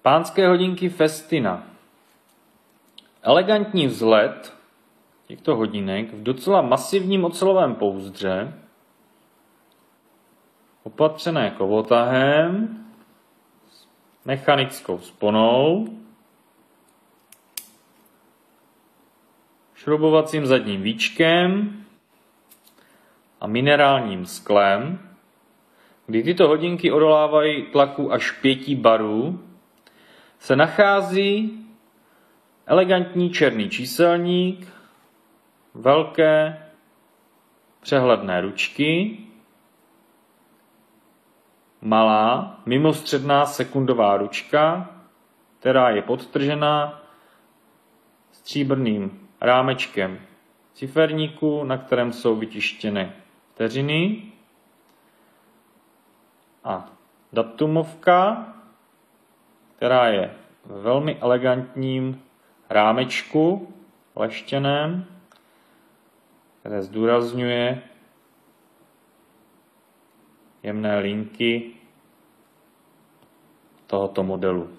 Pánské hodinky Festina. Elegantní vzhled těchto hodinek v docela masivním ocelovém pouzdře, opatřené kovotahem, mechanickou sponou, šroubovacím zadním víčkem a minerálním sklem, kdy tyto hodinky odolávají tlaku až 5 barů, se nachází elegantní černý číselník, velké přehledné ručky, malá mimostředná sekundová ručka, která je podtržená stříbrným rámečkem ciferníku, na kterém jsou vytištěny vteřiny, a datumovka, která je v velmi elegantním rámečku leštěném, které zdůrazňuje jemné linky tohoto modelu.